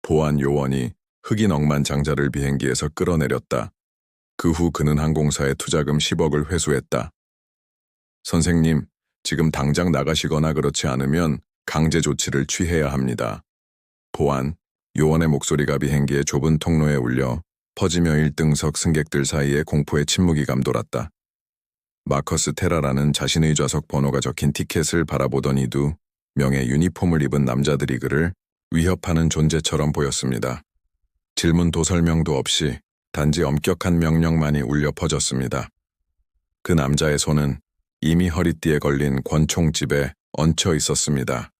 보안 요원이 흑인 억만장자를 비행기에서 끌어내렸다. 그 후 그는 항공사에 투자금 10억을 회수했다. 선생님, 지금 당장 나가시거나 그렇지 않으면 강제 조치를 취해야 합니다. 보안 요원의 목소리가 비행기의 좁은 통로에 울려 퍼지며 1등석 승객들 사이에 공포의 침묵이 감돌았다. 마커스 테라라는 자신의 좌석 번호가 적힌 티켓을 바라보던 이두 명의 유니폼을 입은 남자들이 그를 위협하는 존재처럼 보였습니다. 질문도 설명도 없이 단지 엄격한 명령만이 울려 퍼졌습니다. 그 남자의 손은 이미 허리띠에 걸린 권총집에 얹혀 있었습니다.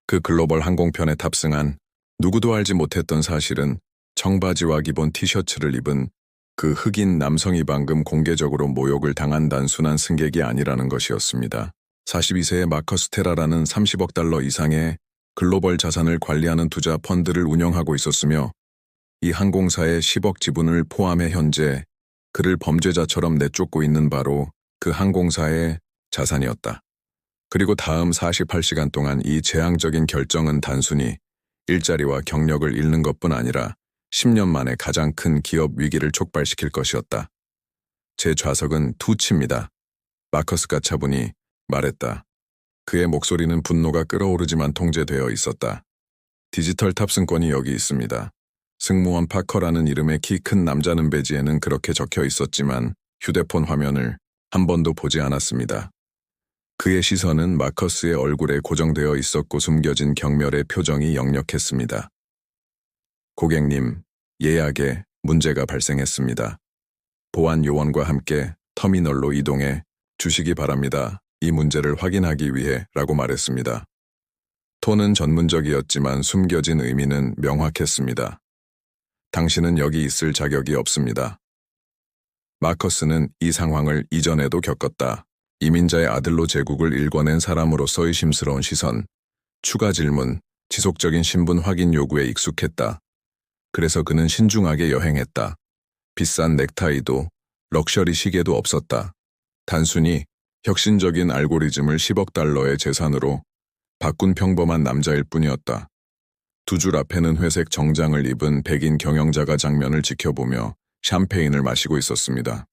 그 글로벌 항공편에 탑승한 누구도 알지 못했던 사실은 청바지와 기본 티셔츠를 입은 그 흑인 남성이 방금 공개적으로 모욕을 당한 단순한 승객이 아니라는 것이었습니다. 42세의 마커스 테라라는 30억 달러 이상의 글로벌 자산을 관리하는 투자 펀드를 운영하고 있었으며 이 항공사의 10억 지분을 포함해 현재 그를 범죄자처럼 내쫓고 있는 바로 그 항공사의 자산이었다. 그리고 다음 48시간 동안 이 재앙적인 결정은 단순히 일자리와 경력을 잃는 것뿐 아니라 10년 만에 가장 큰 기업 위기를 촉발시킬 것이었다. 제 좌석은 투치입니다. 마커스가 차분히 말했다. 그의 목소리는 분노가 끓어오르지만 통제되어 있었다. 디지털 탑승권이 여기 있습니다. 승무원 파커라는 이름의 키 큰 남자는 배지에는 그렇게 적혀 있었지만 휴대폰 화면을 한 번도 보지 않았습니다. 그의 시선은 마커스의 얼굴에 고정되어 있었고 숨겨진 경멸의 표정이 역력했습니다. 고객님, 예약에 문제가 발생했습니다. 보안 요원과 함께 터미널로 이동해 주시기 바랍니다. 이 문제를 확인하기 위해 라고 말했습니다. 톤은 전문적이었지만 숨겨진 의미는 명확했습니다. 당신은 여기 있을 자격이 없습니다. 마커스는 이 상황을 이전에도 겪었다. 이민자의 아들로 제국을 일궈낸 사람으로서 의심스러운 시선, 추가 질문, 지속적인 신분 확인 요구에 익숙했다. 그래서 그는 신중하게 여행했다. 비싼 넥타이도 럭셔리 시계도 없었다. 단순히 혁신적인 알고리즘을 10억 달러의 재산으로 바꾼 평범한 남자일 뿐이었다. 두 줄 앞에는 회색 정장을 입은 백인 경영자가 장면을 지켜보며 샴페인을 마시고 있었습니다.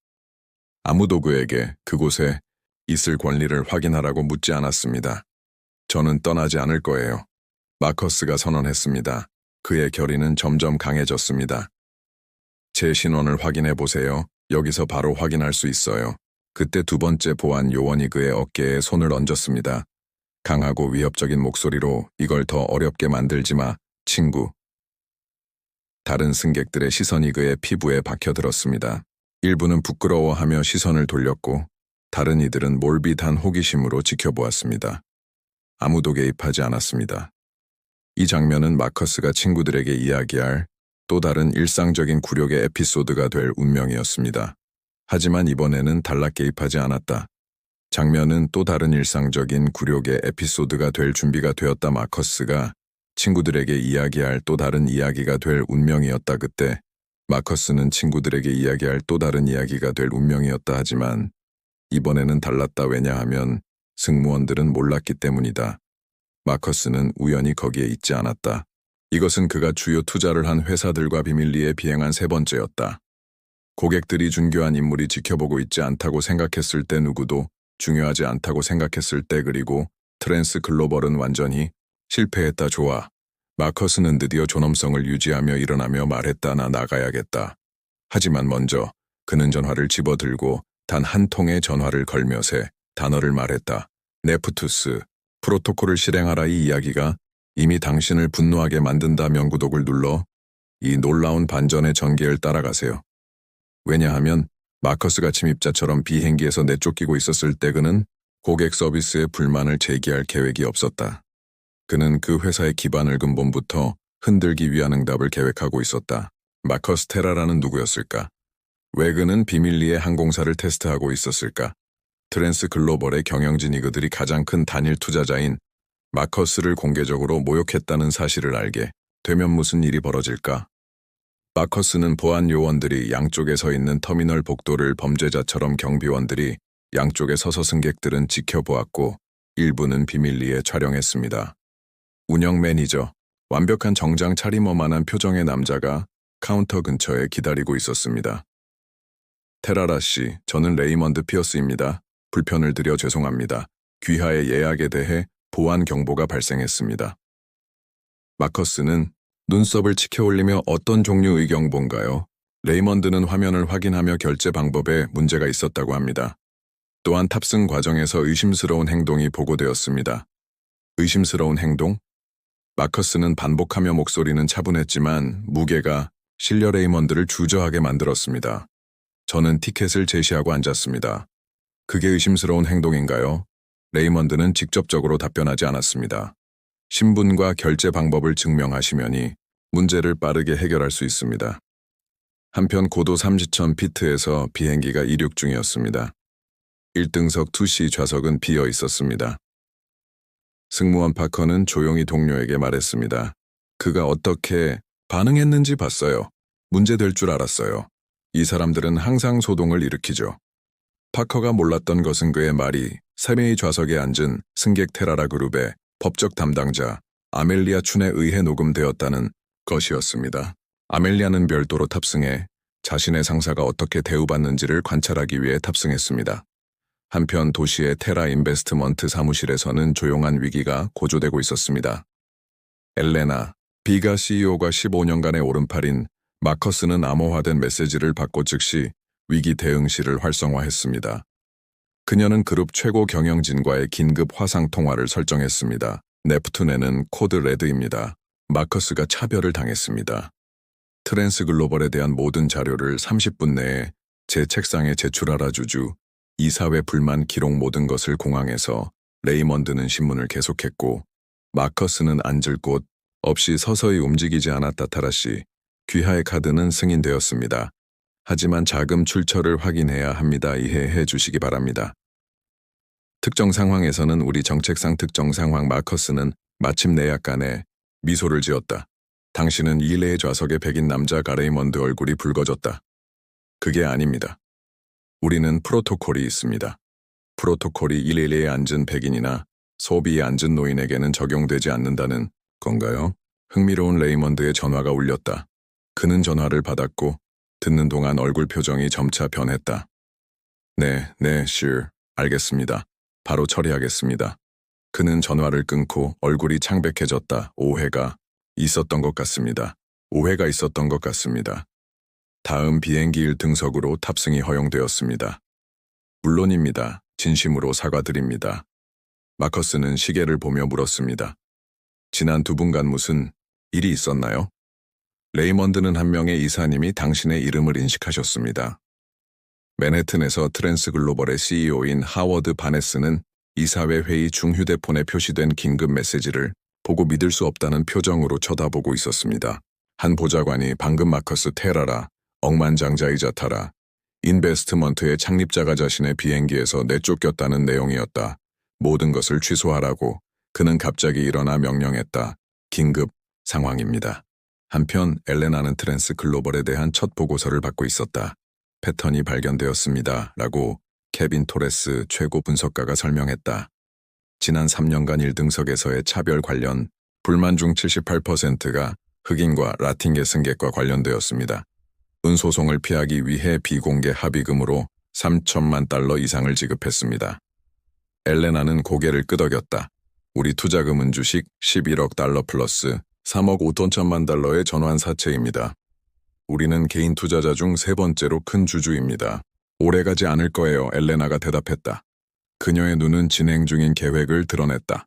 아무도 그에게 그곳에 있을 권리를 확인하라고 묻지 않았습니다. 저는 떠나지 않을 거예요. 마커스가 선언했습니다. 그의 결의는 점점 강해졌습니다. 제 신원을 확인해 보세요. 여기서 바로 확인할 수 있어요. 그때 두 번째 보안 요원이 그의 어깨에 손을 얹었습니다. 강하고 위협적인 목소리로 이걸 더 어렵게 만들지 마, 친구. 다른 승객들의 시선이 그의 피부에 박혀들었습니다. 일부는 부끄러워하며 시선을 돌렸고 다른 이들은 몰빛한 호기심으로 지켜보았습니다. 아무도 개입하지 않았습니다. 이 장면은 마커스가 친구들에게 이야기할 또 다른 일상적인 굴욕의 에피소드가 될 운명이었습니다. 하지만 이번에는 달라 개입하지 않았다. 장면은 또 다른 일상적인 굴욕의 에피소드가 될 준비가 되었다. 마커스가 친구들에게 이야기할 또 다른 이야기가 될 운명이었다. 그때 마커스는 친구들에게 이야기할 또 다른 이야기가 될 운명이었다. 하지만 이번에는 달랐다. 왜냐하면 승무원들은 몰랐기 때문이다. 마커스는 우연히 거기에 있지 않았다. 이것은 그가 주요 투자를 한 회사들과 비밀리에 비행한 세 번째였다. 고객들이 중요한 인물이 지켜보고 있지 않다고 생각했을 때 누구도 중요하지 않다고 생각했을 때 그리고 트랜스 글로벌은 완전히 실패했다. 좋아. 마커스는 드디어 존엄성을 유지하며 일어나며 말했다. 나 나가야겠다. 하지만 먼저 그는 전화를 집어들고 단 한 통의 전화를 걸며 세 단어를 말했다. 네프투스. 프로토콜을 실행하라. 이 이야기가 이미 당신을 분노하게 만든다. 명구독을 눌러 이 놀라운 반전의 전개를 따라가세요. 왜냐하면 마커스가 침입자처럼 비행기에서 내쫓기고 있었을 때 그는 고객 서비스에 불만을 제기할 계획이 없었다. 그는 그 회사의 기반을 근본부터 흔들기 위한 응답을 계획하고 있었다. 마커스 테라라는 누구였을까? 왜 그는 비밀리에 항공사를 테스트하고 있었을까? 트랜스 글로벌의 경영진이 그들이 가장 큰 단일 투자자인 마커스를 공개적으로 모욕했다는 사실을 알게 되면 무슨 일이 벌어질까? 마커스는 보안 요원들이 양쪽에 서 있는 터미널 복도를 범죄자처럼 경비원들이 양쪽에 서서 승객들은 지켜보았고 일부는 비밀리에 촬영했습니다. 운영 매니저, 완벽한 정장 차림어만한 표정의 남자가 카운터 근처에 기다리고 있었습니다. 테라라 씨, 저는 레이먼드 피어스입니다. 불편을 드려 죄송합니다. 귀하의 예약에 대해 보안 경보가 발생했습니다. 마커스는 눈썹을 치켜올리며 어떤 종류의 경보인가요? 레이먼드는 화면을 확인하며 결제 방법에 문제가 있었다고 합니다. 또한 탑승 과정에서 의심스러운 행동이 보고되었습니다. 의심스러운 행동? 마커스는 반복하며 목소리는 차분했지만 무게가 실려 레이먼드를 주저하게 만들었습니다. 저는 티켓을 제시하고 앉았습니다. 그게 의심스러운 행동인가요? 레이먼드는 직접적으로 답변하지 않았습니다. 신분과 결제 방법을 증명하시면이 문제를 빠르게 해결할 수 있습니다. 한편 고도 30,000피트에서 비행기가 이륙 중이었습니다. 1등석 2C 좌석은 비어 있었습니다. 승무원 파커는 조용히 동료에게 말했습니다. 그가 어떻게 반응했는지 봤어요. 문제될 줄 알았어요. 이 사람들은 항상 소동을 일으키죠. 파커가 몰랐던 것은 그의 말이 3명의 좌석에 앉은 승객 테라라 그룹의 법적 담당자 아멜리아 춘에 의해 녹음되었다는 것이었습니다. 아멜리아는 별도로 탑승해 자신의 상사가 어떻게 대우받는지를 관찰하기 위해 탑승했습니다. 한편 도시의 테라 인베스트먼트 사무실에서는 조용한 위기가 고조되고 있었습니다. 엘레나, 비가 CEO가 15년간의 오른팔인 마커스는 암호화된 메시지를 받고 즉시 위기 대응실을 활성화했습니다. 그녀는 그룹 최고 경영진과의 긴급 화상 통화를 설정했습니다. 네프툰에는 코드 레드입니다. 마커스가 차별을 당했습니다. 트랜스 글로벌에 대한 모든 자료를 30분 내에 제 책상에 제출하라 주주. 이사회 불만 기록 모든 것을 공항에서 레이먼드는 신문을 계속했고 마커스는 앉을 곳 없이 서서히 움직이지 않았다. 타라씨, 귀하의 카드는 승인되었습니다. 하지만 자금 출처를 확인해야 합니다. 이해해 주시기 바랍니다. 특정 상황에서는 우리 정책상 특정 상황. 마커스는 마침내 약간의 미소를 지었다. 당신은 이레의 좌석의 백인 남자 가레이먼드 얼굴이 붉어졌다. 그게 아닙니다. 우리는 프로토콜이 있습니다. 프로토콜이 이레에 앉은 백인이나 소비에 앉은 노인에게는 적용되지 않는다는 건가요? 흥미로운 레이먼드의 전화가 울렸다. 그는 전화를 받았고 듣는 동안 얼굴 표정이 점차 변했다. 네, sure, 알겠습니다. 바로 처리하겠습니다. 그는 전화를 끊고 얼굴이 창백해졌다. 오해가 있었던 것 같습니다. 오해가 있었던 것 같습니다. 다음 비행기 1등석으로 탑승이 허용되었습니다. 물론입니다. 진심으로 사과드립니다. 마커스는 시계를 보며 물었습니다. 지난 2분간 무슨 일이 있었나요? 레이먼드는 한 명의 이사님이 당신의 이름을 인식하셨습니다. 맨해튼에서 트랜스 글로벌의 CEO인 하워드 바네스는 이사회 회의 중 휴대폰에 표시된 긴급 메시지를 보고 믿을 수 없다는 표정으로 쳐다보고 있었습니다. 한 보좌관이 방금 마커스 테라라, 억만장자이자 타라, 인베스트먼트의 창립자가 자신의 비행기에서 내쫓겼다는 내용이었다. 모든 것을 취소하라고 그는 갑자기 일어나 명령했다. 긴급 상황입니다. 한편 엘레나는 트랜스 글로벌에 대한 첫 보고서를 받고 있었다. 패턴이 발견되었습니다. 라고 케빈 토레스 최고 분석가가 설명했다. 지난 3년간 1등석에서의 차별 관련 불만 중 78%가 흑인과 라틴계 승객과 관련되었습니다. 운소송을 피하기 위해 비공개 합의금으로 3천만 달러 이상을 지급했습니다. 엘레나는 고개를 끄덕였다. 우리 투자금은 주식 11억 달러 플러스 3억 5천만 달러의 전환 사채입니다. 우리는 개인 투자자 중 3번째로 큰 주주입니다. 오래가지 않을 거예요. 엘레나가 대답했다. 그녀의 눈은 진행 중인 계획을 드러냈다.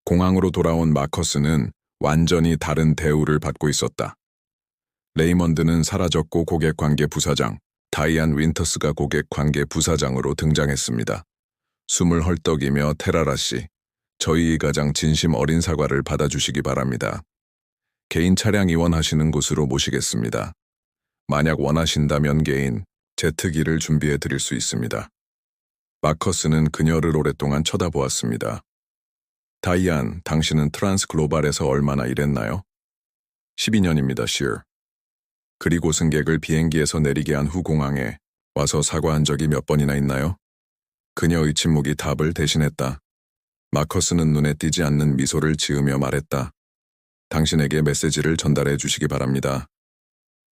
공항으로 돌아온 마커스는 완전히 다른 대우를 받고 있었다. 레이먼드는 사라졌고 고객관계 부사장, 다이안 윈터스가 고객관계 부사장으로 등장했습니다. 숨을 헐떡이며 테라라 씨, 저희 가장 진심 어린 사과를 받아주시기 바랍니다. 개인 차량 이원하시는 곳으로 모시겠습니다. 만약 원하신다면 개인 제트기를 준비해 드릴 수 있습니다. 마커스는 그녀를 오랫동안 쳐다보았습니다. 다이안, 당신은 트란스 글로벌에서 얼마나 일했나요? 12년입니다, sure. 그리고 승객을 비행기에서 내리게 한 후 공항에 와서 사과한 적이 몇 번이나 있나요? 그녀의 침묵이 답을 대신했다. 마커스는 눈에 띄지 않는 미소를 지으며 말했다. 당신에게 메시지를 전달해 주시기 바랍니다.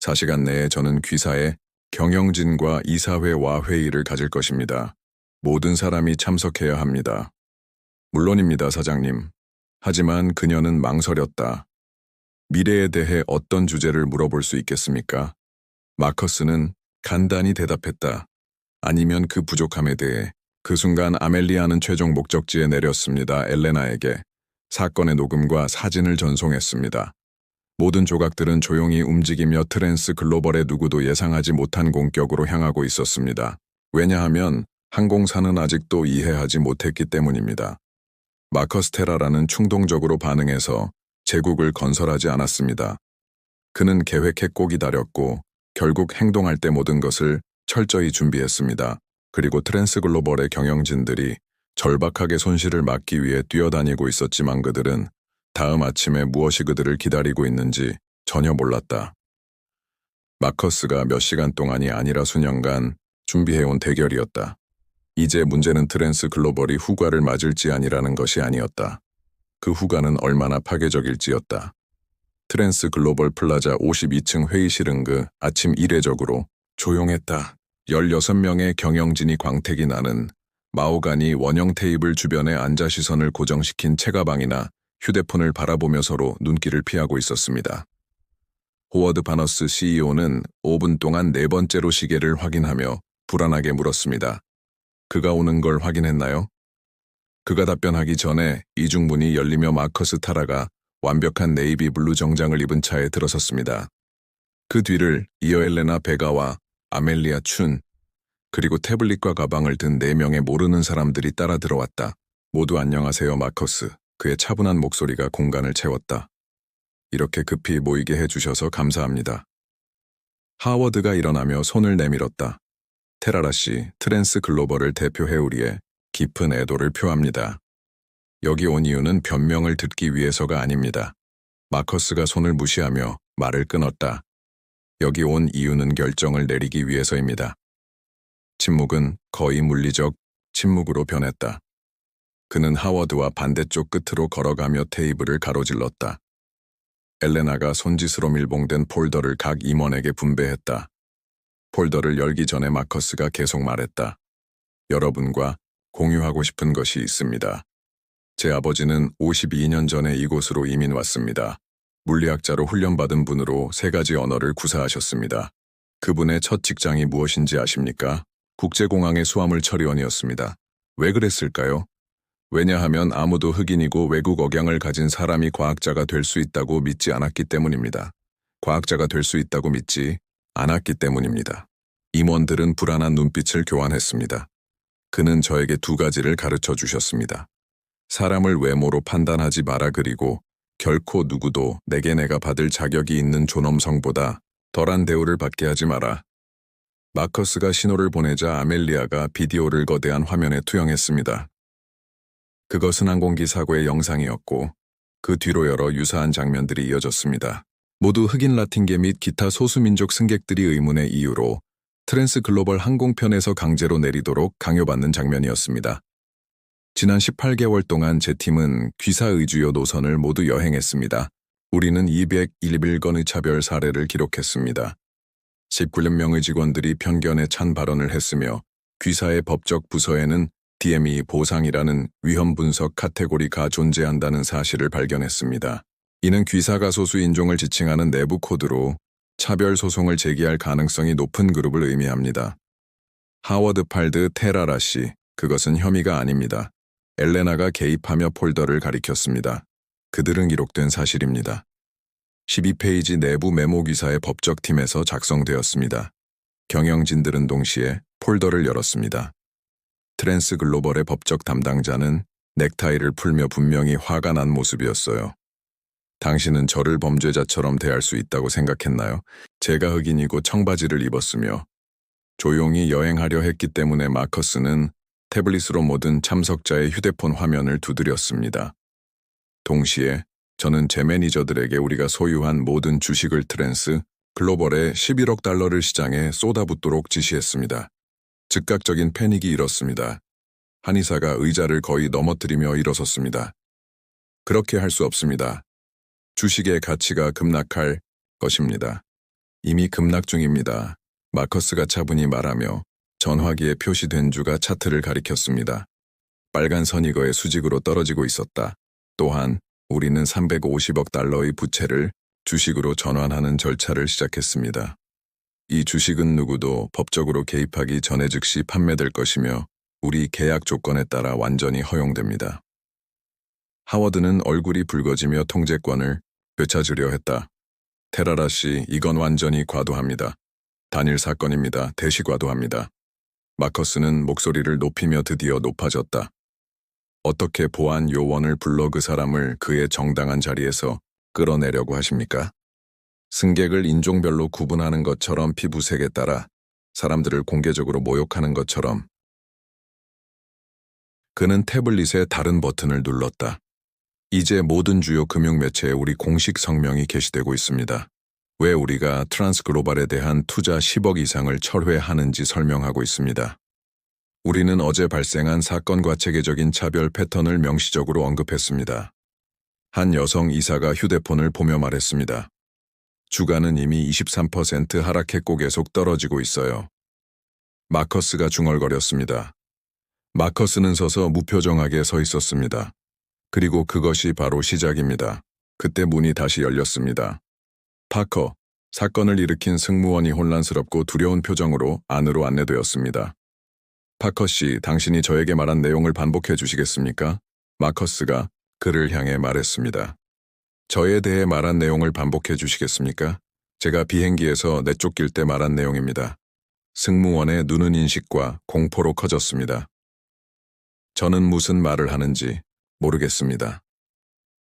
4시간 내에 저는 귀사에 경영진과 이사회와 회의를 가질 것입니다. 모든 사람이 참석해야 합니다. 물론입니다, 사장님. 하지만 그녀는 망설였다. 미래에 대해 어떤 주제를 물어볼 수 있겠습니까? 마커스는 간단히 대답했다. 아니면 그 부족함에 대해. 그 순간 아멜리아는 최종 목적지에 내렸습니다. 엘레나에게 사건의 녹음과 사진을 전송했습니다. 모든 조각들은 조용히 움직이며 트랜스 글로벌의 누구도 예상하지 못한 공격으로 향하고 있었습니다. 왜냐하면 항공사는 아직도 이해하지 못했기 때문입니다. 마커스 테라라는 충동적으로 반응해서 제국을 건설하지 않았습니다. 그는 계획했고 기다렸고 결국 행동할 때 모든 것을 철저히 준비했습니다. 그리고 트랜스 글로벌의 경영진들이 절박하게 손실을 막기 위해 뛰어다니고 있었지만 그들은 다음 아침에 무엇이 그들을 기다리고 있는지 전혀 몰랐다. 마커스가 몇 시간 동안이 아니라 수년간 준비해온 대결이었다. 이제 문제는 트랜스 글로벌이 후과를 맞을지 아니라는 것이 아니었다. 그 후과는 얼마나 파괴적일지였다. 트랜스 글로벌 플라자 52층 회의실은 그 아침 이례적으로 조용했다. 16명의 경영진이 광택이 나는 마호가니 원형 테이블 주변에 앉아 시선을 고정시킨 책가방이나 휴대폰을 바라보며 서로 눈길을 피하고 있었습니다. 호워드 바너스 CEO는 5분 동안 네 번째로 시계를 확인하며 불안하게 물었습니다. 그가 오는 걸 확인했나요? 그가 답변하기 전에 이중문이 열리며 마커스 타라가 완벽한 네이비 블루 정장을 입은 차에 들어섰습니다. 그 뒤를 이어 엘레나 베가와 아멜리아 춘, 그리고 태블릿과 가방을 든 4명의 모르는 사람들이 따라 들어왔다. 모두 안녕하세요, 마커스. 그의 차분한 목소리가 공간을 채웠다. 이렇게 급히 모이게 해주셔서 감사합니다. 하워드가 일어나며 손을 내밀었다. 테라라 씨, 트랜스 글로벌을 대표해 우리의 깊은 애도를 표합니다. 여기 온 이유는 변명을 듣기 위해서가 아닙니다. 마커스가 손을 무시하며 말을 끊었다. 여기 온 이유는 결정을 내리기 위해서입니다. 침묵은 거의 물리적 침묵으로 변했다. 그는 하워드와 반대쪽 끝으로 걸어가며 테이블을 가로질렀다. 엘레나가 손짓으로 밀봉된 폴더를 각 임원에게 분배했다. 폴더를 열기 전에 마커스가 계속 말했다. 여러분과 공유하고 싶은 것이 있습니다. 제 아버지는 52년 전에 이곳으로 이민 왔습니다. 물리학자로 훈련받은 분으로 3가지 언어를 구사하셨습니다. 그분의 첫 직장이 무엇인지 아십니까? 국제공항의 수화물 처리원이었습니다. 왜 그랬을까요? 왜냐하면 아무도 흑인이고 외국 억양을 가진 사람이 과학자가 될 수 있다고 믿지 않았기 때문입니다. 과학자가 될 수 있다고 믿지 않았기 때문입니다. 임원들은 불안한 눈빛을 교환했습니다. 그는 저에게 2가지를 가르쳐 주셨습니다. 사람을 외모로 판단하지 마라 그리고 결코 누구도 내게 내가 받을 자격이 있는 존엄성보다 덜한 대우를 받게 하지 마라. 마커스가 신호를 보내자 아멜리아가 비디오를 거대한 화면에 투영했습니다. 그것은 항공기 사고의 영상이었고 그 뒤로 여러 유사한 장면들이 이어졌습니다. 모두 흑인 라틴계 및 기타 소수민족 승객들이 의문의 이유로 트랜스 글로벌 항공편에서 강제로 내리도록 강요받는 장면이었습니다. 지난 18개월 동안 제 팀은 귀사 의주요 노선을 모두 여행했습니다. 우리는 201건의 차별 사례를 기록했습니다. 19명의 직원들이 편견에 찬 발언을 했으며 귀사의 법적 부서에는 DME 보상이라는 위험 분석 카테고리가 존재한다는 사실을 발견했습니다. 이는 귀사가 소수 인종을 지칭하는 내부 코드로 차별 소송을 제기할 가능성이 높은 그룹을 의미합니다. 하워드 팔드 테라라 씨, 그것은 혐의가 아닙니다. 엘레나가 개입하며 폴더를 가리켰습니다. 그들은 기록된 사실입니다. 12페이지 내부 메모 기사의 법적 팀에서 작성되었습니다. 경영진들은 동시에 폴더를 열었습니다. 트랜스 글로벌의 법적 담당자는 넥타이를 풀며 분명히 화가 난 모습이었어요. 당신은 저를 범죄자처럼 대할 수 있다고 생각했나요? 제가 흑인이고 청바지를 입었으며 조용히 여행하려 했기 때문에 마커스는 태블릿으로 모든 참석자의 휴대폰 화면을 두드렸습니다. 동시에 저는 제 매니저들에게 우리가 소유한 모든 주식을 트랜스 글로벌에 11억 달러를 시장에 쏟아붓도록 지시했습니다. 즉각적인 패닉이 일었습니다. 한의사가 의자를 거의 넘어뜨리며 일어섰습니다. 그렇게 할 수 없습니다. 주식의 가치가 급락할 것입니다. 이미 급락 중입니다. 마커스가 차분히 말하며 전화기에 표시된 주가 차트를 가리켰습니다. 빨간 선이거의 수직으로 떨어지고 있었다. 또한 우리는 350억 달러의 부채를 주식으로 전환하는 절차를 시작했습니다. 이 주식은 누구도 법적으로 개입하기 전에 즉시 판매될 것이며 우리 계약 조건에 따라 완전히 허용됩니다. 하워드는 얼굴이 붉어지며 통제권을 되찾으려 했다. 테라라 씨, 이건 완전히 과도합니다. 단일 사건입니다. 대시 과도합니다. 마커스는 목소리를 높이며 드디어 높아졌다. 어떻게 보안 요원을 불러 그 사람을 그의 정당한 자리에서 끌어내려고 하십니까? 승객을 인종별로 구분하는 것처럼 피부색에 따라 사람들을 공개적으로 모욕하는 것처럼. 그는 태블릿의 다른 버튼을 눌렀다. 이제 모든 주요 금융 매체에 우리 공식 성명이 게시되고 있습니다. 왜 우리가 트랜스글로벌에 대한 투자 10억 이상을 철회하는지 설명하고 있습니다. 우리는 어제 발생한 사건과 체계적인 차별 패턴을 명시적으로 언급했습니다. 한 여성 이사가 휴대폰을 보며 말했습니다. 주가는 이미 23% 하락했고 계속 떨어지고 있어요. 마커스가 중얼거렸습니다. 마커스는 서서 무표정하게 서 있었습니다. 그리고 그것이 바로 시작입니다. 그때 문이 다시 열렸습니다. 파커, 사건을 일으킨 승무원이 혼란스럽고 두려운 표정으로 안으로 안내되었습니다. 파커 씨, 당신이 저에게 말한 내용을 반복해 주시겠습니까? 마커스가 그를 향해 말했습니다. 저에 대해 말한 내용을 반복해 주시겠습니까? 제가 비행기에서 내쫓길 때 말한 내용입니다. 승무원의 눈은 인식과 공포로 커졌습니다. 저는 무슨 말을 하는지 모르겠습니다.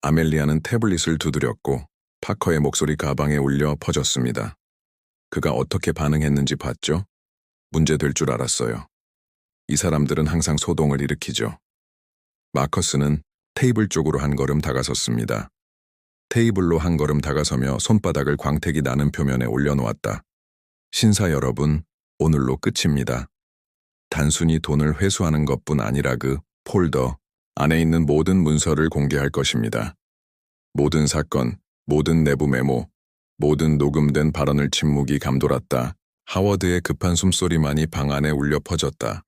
아멜리아는 태블릿을 두드렸고 파커의 목소리 가방에 울려 퍼졌습니다. 그가 어떻게 반응했는지 봤죠? 문제될 줄 알았어요. 이 사람들은 항상 소동을 일으키죠. 마커스는 테이블 쪽으로 한 걸음 다가섰습니다. 테이블로 한 걸음 다가서며 손바닥을 광택이 나는 표면에 올려놓았다. 신사 여러분, 오늘로 끝입니다. 단순히 돈을 회수하는 것뿐 아니라 그 폴더 안에 있는 모든 문서를 공개할 것입니다. 모든 사건, 모든 내부 메모, 모든 녹음된 발언을 침묵이 감돌았다. 하워드의 급한 숨소리만이 방 안에 울려 퍼졌다.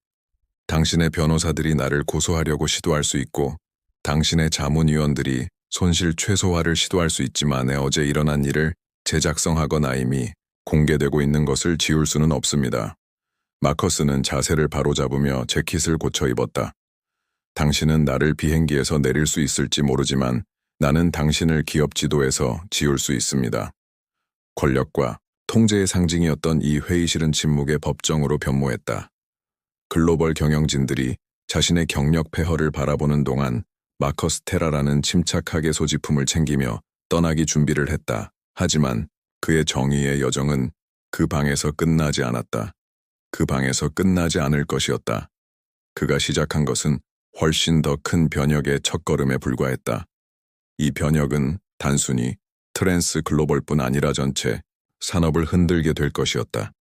당신의 변호사들이 나를 고소하려고 시도할 수 있고 당신의 자문위원들이 손실 최소화를 시도할 수 있지만 어제 일어난 일을 재작성하거나 이미 공개되고 있는 것을 지울 수는 없습니다. 마커스는 자세를 바로잡으며 재킷을 고쳐 입었다. 당신은 나를 비행기에서 내릴 수 있을지 모르지만 나는 당신을 기업 지도에서 지울 수 있습니다. 권력과 통제의 상징이었던 이 회의실은 침묵의 법정으로 변모했다. 글로벌 경영진들이 자신의 경력 폐허를 바라보는 동안 마커스 테라라는 침착하게 소지품을 챙기며 떠나기 준비를 했다. 하지만 그의 정의의 여정은 그 방에서 끝나지 않았다. 그 방에서 끝나지 않을 것이었다. 그가 시작한 것은 훨씬 더 큰 변혁의 첫걸음에 불과했다. 이 변혁은 단순히 트랜스 글로벌뿐 아니라 전체 산업을 흔들게 될 것이었다.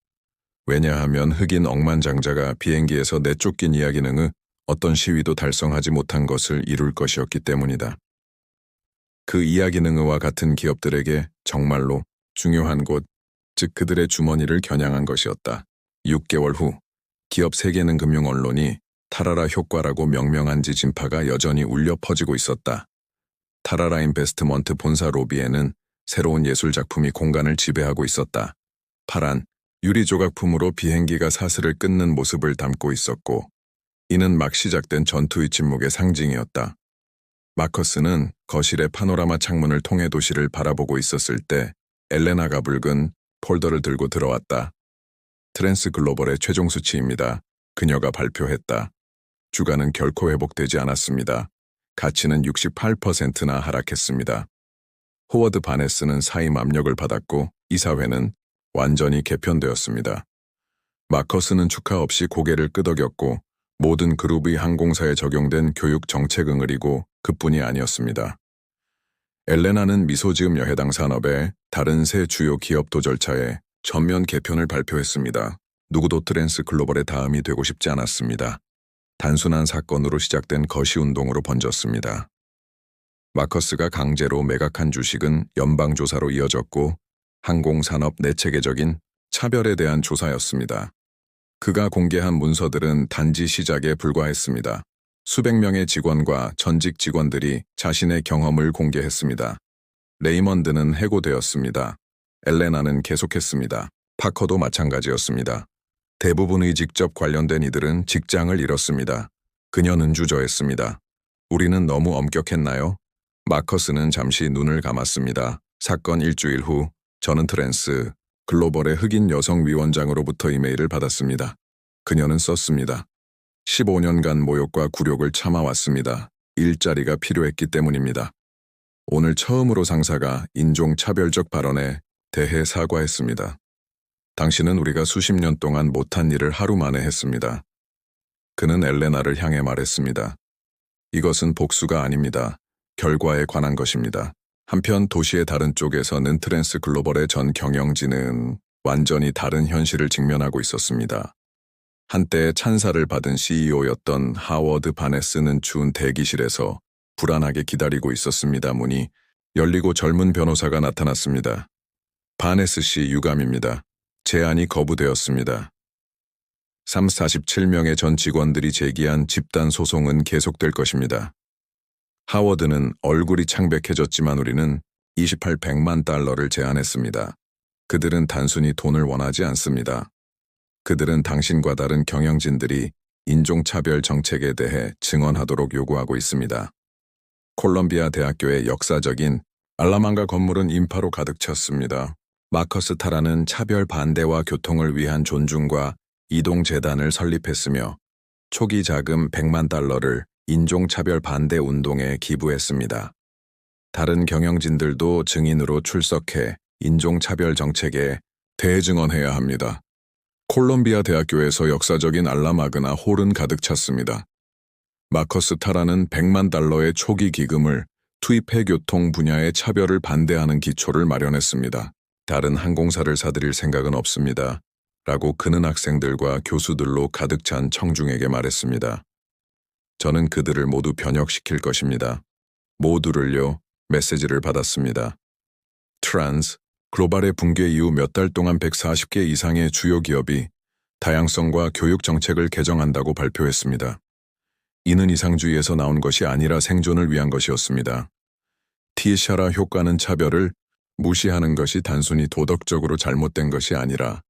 왜냐하면 흑인 억만장자가 비행기에서 내쫓긴 이야기는 어떤 시위도 달성하지 못한 것을 이룰 것이었기 때문이다. 그 이야기능과 같은 기업들에게 정말로 중요한 곳, 즉 그들의 주머니를 겨냥한 것이었다. 6개월 후, 기업 세계는 금융 언론이 타라라 효과라고 명명한 지 진파가 여전히 울려 퍼지고 있었다. 타라라 인베스트먼트 본사 로비에는 새로운 예술 작품이 공간을 지배하고 있었다. 파란, 유리 조각품으로 비행기가 사슬을 끊는 모습을 담고 있었고 이는 막 시작된 전투의 침묵의 상징이었다. 마커스는 거실의 파노라마 창문을 통해 도시를 바라보고 있었을 때 엘레나가 붉은 폴더를 들고 들어왔다. 트랜스 글로벌의 최종 수치입니다. 그녀가 발표했다. 주가는 결코 회복되지 않았습니다. 가치는 68%나 하락했습니다. 호워드 바네스는 사임 압력을 받았고 이사회는 완전히 개편되었습니다. 마커스는 축하 없이 고개를 끄덕였고 모든 그룹의 항공사에 적용된 교육 정책을 응으리고 그뿐이 아니었습니다. 엘레나는 미소 지으며 해당 산업의 다른 세 주요 기업도 절차에 전면 개편을 발표했습니다. 누구도 트랜스 글로벌의 다음이 되고 싶지 않았습니다. 단순한 사건으로 시작된 거시운동으로 번졌습니다. 마커스가 강제로 매각한 주식은 연방조사로 이어졌고 항공산업 내체계적인 차별에 대한 조사였습니다. 그가 공개한 문서들은 단지 시작에 불과했습니다. 수백 명의 직원과 전직 직원들이 자신의 경험을 공개했습니다. 레이먼드는 해고되었습니다. 엘레나는 계속했습니다. 파커도 마찬가지였습니다. 대부분의 직접 관련된 이들은 직장을 잃었습니다. 그녀는 주저했습니다. 우리는 너무 엄격했나요? 마커스는 잠시 눈을 감았습니다. 사건 일주일 후 저는 트랜스 글로벌의 흑인 여성 위원장으로부터 이메일을 받았습니다. 그녀는 썼습니다. 15년간 모욕과 굴욕을 참아왔습니다. 일자리가 필요했기 때문입니다. 오늘 처음으로 상사가 인종차별적 발언에 대해 사과했습니다. 당신은 우리가 수십 년 동안 못한 일을 하루 만에 했습니다. 그는 엘레나를 향해 말했습니다. 이것은 복수가 아닙니다. 결과에 관한 것입니다. 한편 도시의 다른 쪽에서는 트랜스 글로벌의 전 경영진은 완전히 다른 현실을 직면하고 있었습니다. 한때 찬사를 받은 CEO였던 하워드 바네스는 추운 대기실에서 불안하게 기다리고 있었습니다. 문이 열리고 젊은 변호사가 나타났습니다. 바네스 씨 유감입니다. 제안이 거부되었습니다. 47명의 전 직원들이 제기한 집단 소송은 계속될 것입니다. 하워드는 얼굴이 창백해졌지만 우리는 100만 달러를 제안했습니다. 그들은 단순히 돈을 원하지 않습니다. 그들은 당신과 다른 경영진들이 인종차별 정책에 대해 증언하도록 요구하고 있습니다. 콜롬비아 대학교의 역사적인 알라만가 건물은 인파로 가득 찼습니다. 마커스 타라는 차별 반대와 교통을 위한 존중과 이동재단을 설립했으며 초기 자금 100만 달러를 인종차별 반대 운동에 기부했습니다. 다른 경영진들도 증인으로 출석해 인종차별 정책에 대증언해야 합니다. 콜롬비아 대학교에서 역사적인 알라마그나 홀은 가득 찼습니다. 마커스 타라는 100만 달러의 초기 기금을 투입해 교통 분야의 차별을 반대하는 기초를 마련했습니다. 다른 항공사를 사들일 생각은 없습니다. 라고 그는 학생들과 교수들로 가득 찬 청중에게 말했습니다. 저는 그들을 모두 변혁시킬 것입니다. 모두를요, 메시지를 받았습니다. 트랜스 글로벌의 붕괴 이후 몇 달 동안 140개 이상의 주요 기업이 다양성과 교육 정책을 개정한다고 발표했습니다. 이는 이상주의에서 나온 것이 아니라 생존을 위한 것이었습니다. 티샤라 효과는 차별을 무시하는 것이 단순히 도덕적으로 잘못된 것이 아니라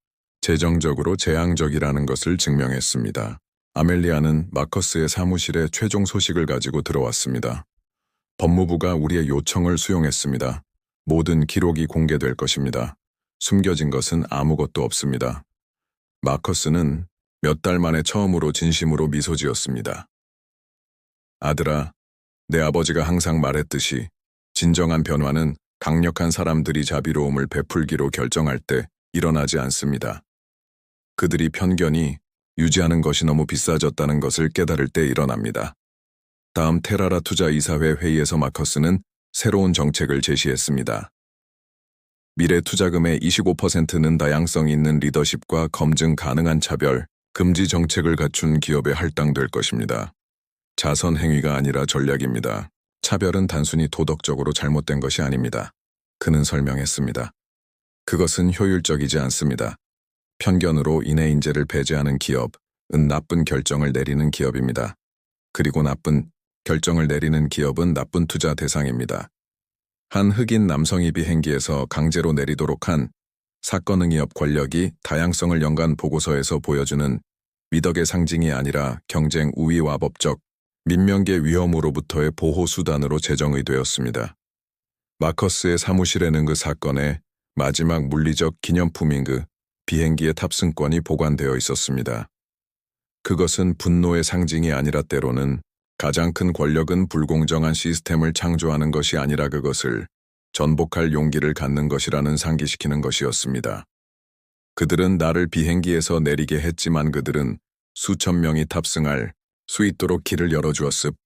재정적으로 재앙적이라는 것을 증명했습니다. 아멜리아는 마커스의 사무실에 최종 소식을 가지고 들어왔습니다. 법무부가 우리의 요청을 수용했습니다. 모든 기록이 공개될 것입니다. 숨겨진 것은 아무것도 없습니다. 마커스는 몇 달 만에 처음으로 진심으로 미소 지었습니다. 아들아, 내 아버지가 항상 말했듯이 진정한 변화는 강력한 사람들이 자비로움을 베풀기로 결정할 때 일어나지 않습니다. 그들이 편견이 유지하는 것이 너무 비싸졌다는 것을 깨달을 때 일어납니다. 다음 테라라 투자 이사회 회의에서 마커스는 새로운 정책을 제시했습니다. 미래 투자금의 25%는 다양성 있는 리더십과 검증 가능한 차별, 금지 정책을 갖춘 기업에 할당될 것입니다. 자선 행위가 아니라 전략입니다. 차별은 단순히 도덕적으로 잘못된 것이 아닙니다. 그는 설명했습니다. 그것은 효율적이지 않습니다. 편견으로 인해 인재를 배제하는 기업은 나쁜 결정을 내리는 기업입니다. 그리고 나쁜 결정을 내리는 기업은 나쁜 투자 대상입니다. 한 흑인 남성이 비행기에서 강제로 내리도록 한 사건 응이업 권력이 다양성을 연간 보고서에서 보여주는 미덕의 상징이 아니라 경쟁 우위와 법적, 민명계 위험으로부터의 보호수단으로 제정이 되었습니다. 마커스의 사무실에는 그 사건의 마지막 물리적 기념품인 그 비행기의 탑승권이 보관되어 있었습니다. 그것은 분노의 상징이 아니라 때로는 가장 큰 권력은 불공정한 시스템을 창조하는 것이 아니라 그것을 전복할 용기를 갖는 것이라는 상기시키는 것이었습니다. 그들은 나를 비행기에서 내리게 했지만 그들은 수천 명이 탑승할 수 있도록 길을 열어주었습니다.